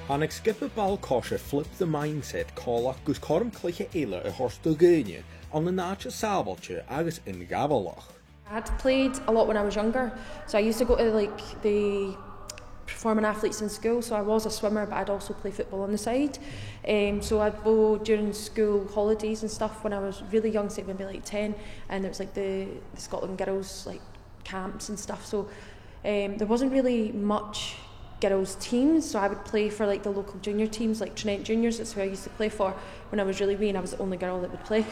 Han ag skipper ball-coise flip the mindset call agus corm cliche eile a horst do gynne on the nacha sabalche agus in gabalach. I had played a lot when I was younger, so I used to go to like the performing athletes in school, so I was a swimmer, but I'd also play football on the side. So I'd go during school holidays and stuff when I was really young, say maybe like 10, and it was like the Scotland girls like camps and stuff, so there wasn't really much girls teams, so I would play for like the local junior teams, like Trinent Juniors. That's who I used to play for when I was really wee, and I was the only girl that would play.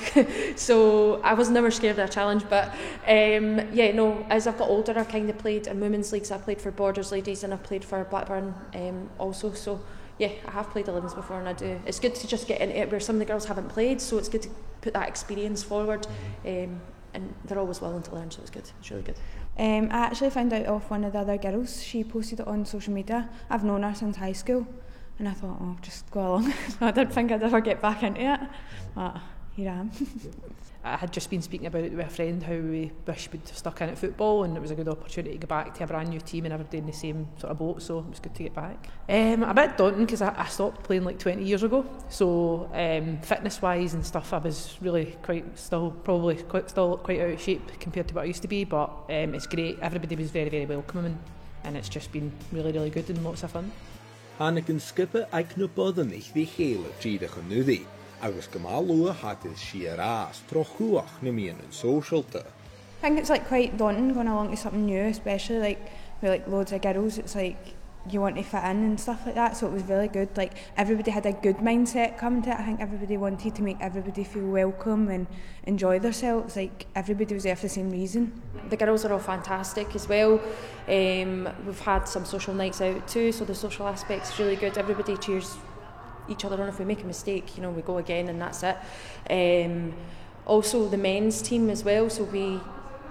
So I was never scared of a challenge. But yeah, no, as I've got older, I've kind of played in women's leagues. I played for Borders Ladies, and I've played for Blackburn also. So yeah, I have played 11s before, and I do. It's good to just get into it where some of the girls haven't played, so it's good to put that experience forward. And they're always willing to learn, so it's good. It's really good. I actually found out off one of the other girls. She posted it on social media. I've known her since high school, and I thought, oh, just go along. So I didn't think I'd ever get back into it, but here I am. I had just been speaking about it with a friend, how we wish we'd stuck in at football, and it was a good opportunity to go back to a brand new team and everybody in the same sort of boat, so it was good to get back. A bit daunting because I stopped playing like 20 years ago, so fitness wise and stuff I was really quite out of shape compared to what I used to be, but it's great. Everybody was very, very welcoming, and it's just been really, really good and lots of fun. Han ag yn skipper ag na bodden ich die hele tjidach yn nuddi. Agus gymal lua had is sheer aas trochuach na mian yn sòisealtan. I think it's like quite daunting going along to something new, especially like with like loads of girls. It's like you want to fit in and stuff like that, so it was really good. Like everybody had a good mindset coming to it. I think everybody wanted to make everybody feel welcome and enjoy themselves. Like everybody was there for the same reason. The girls are all fantastic as well. We've had some social nights out too, so the social aspect's really good. Everybody cheers each other on. If we make a mistake, you know, we go again and that's it. Also the men's team as well, so we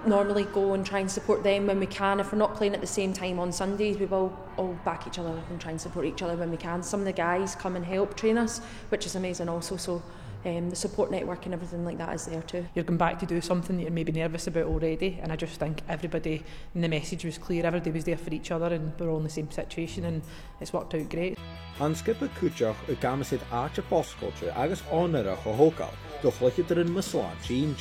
normally go and try and support them when we can. If we're not playing at the same time on Sundays, we will all back each other up and try and support each other when we can. Some of the guys come and help train us, which is amazing also, so the support network and everything like that is there too. You're going back to do something that you're maybe nervous about already, and I just think everybody, and the message was clear, everybody was there for each other and we're all in the same situation, and it's worked out great. Han skipper cwtioch y gamasid aach y bosgolche agus onarach o hokal, doch lichet yn myslan ching.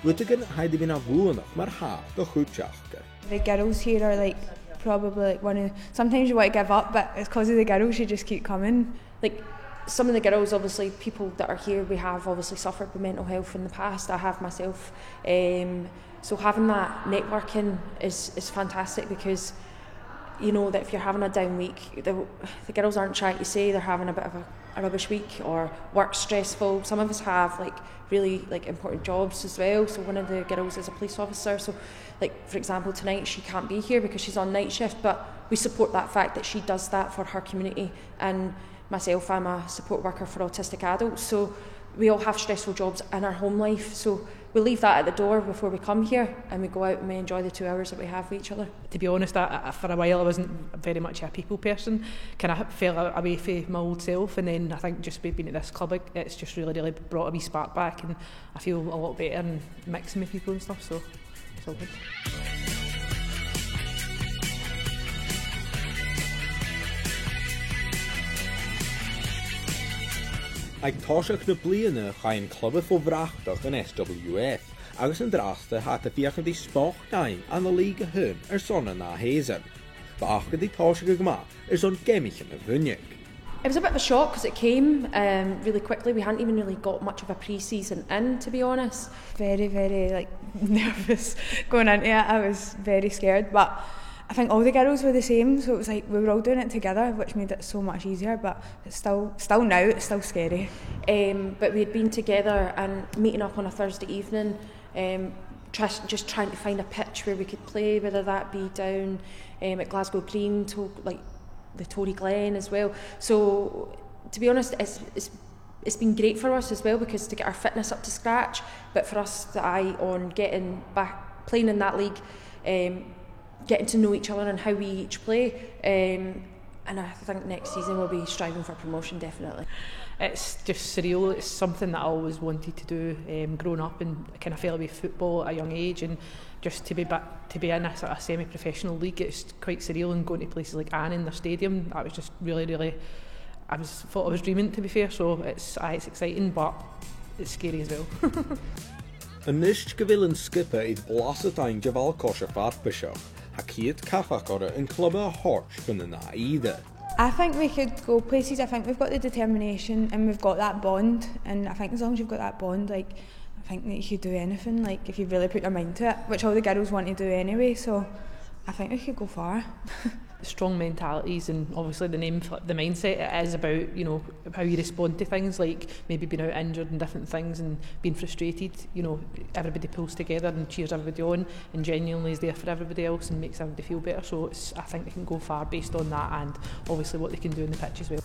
Wydigan haid I byn a fwynach mar ha do cwtioch. The girls here are like probably like one of, sometimes you want to give up, but it's because of the girls you just keep coming. Like some of the girls, obviously people that are here, we have obviously suffered with mental health in the past. I have myself, so having that networking is fantastic, because you know that if you're having a down week, the girls aren't trying to say they're having a bit of a rubbish week or work stressful. Some of us have like really like important jobs as well. So one of the girls is a police officer, so like for example tonight she can't be here because she's on night shift, but we support that fact that she does that for her community. And myself, I'm a support worker for autistic adults, so we all have stressful jobs in our home life, so we leave that at the door before we come here, and we go out and we enjoy the 2 hours that we have with each other. To be honest, for a while I wasn't very much a people person, kind of fell away from my old self, and then I think just being at this club, it's just really, really brought a wee spark back, and I feel a lot better and mixing with people and stuff, so it's all good. Ag tosach na bliana chain clubbe for barrachd in SWF, agus yn draste had y fiach yn di spoch gain an y liga hyn son na hezen. Bach yn di tosach gma son gemich yn y fynyg. It was a bit of a shock because it came really quickly. We hadn't even really got much of a pre-season in, to be honest. Very, very like nervous going into it. I was very scared, but I think all the girls were the same, so it was like we were all doing it together, which made it so much easier, but it's still now, it's still scary. But we had been together and meeting up on a Thursday evening, just trying to find a pitch where we could play, whether that be down at Glasgow Green, to like the Tory Glen as well. So to be honest, it's been great for us as well, because to get our fitness up to scratch, but for us the eye on getting back playing in that league, getting to know each other and how we each play, and I think next season we'll be striving for promotion, definitely. It's just surreal. It's something that I always wanted to do, growing up, and I kind of fell away football at a young age, and just to be in a sort of semi-professional league, it's quite surreal, and going to places like Annan, their stadium, that was just really, really thought I was dreaming, to be fair, so it's exciting, but it's scary as well. Yn nisht gyfil yn skipper idd blasadau'n gyfal cosio fartbysio, ha cyd caffach o'r yn clybau horch gan yna either. I think we could go places. I think we've got the determination and we've got that bond, and I think as long as you've got that bond, like, I think that you could do anything, like, if you really put your mind to it, which all the girls want to do anyway, so I think we could go far. Strong mentalities, and obviously the mindset, it is about, you know, how you respond to things, like maybe being out injured and different things and being frustrated. You know, everybody pulls together and cheers everybody on and genuinely is there for everybody else and makes everybody feel better, so I think they can go far based on that and obviously what they can do in the pitch as well.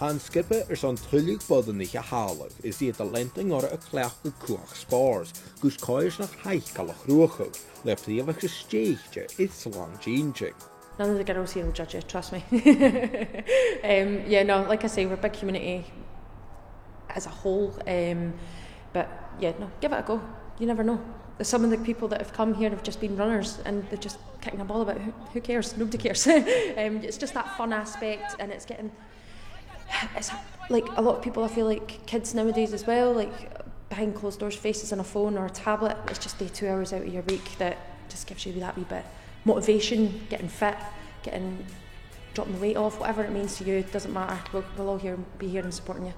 Han skipper son tullig bod yn eich halig is die de lenting o'r y clech y cwch spors, gwys coes nach haich gael o'ch rwchwg, le prif o'ch ysteichtio it's long changing. None of the girls here will judge you, trust me. Yeah, no, like I say, we're a big community as a whole, but yeah, no, give it a go. You never know. Some of the people that have come here have just been runners and they're just kicking a ball about. Who cares? Nobody cares. It's just that fun aspect, and it's like a lot of people, I feel like kids nowadays as well, like behind closed doors, faces on a phone or a tablet, it's just 2 hours out of your week that just gives you that wee bit motivation, getting fit, dropping the weight off, whatever it means to you, it doesn't matter. We'll all be here and supporting you.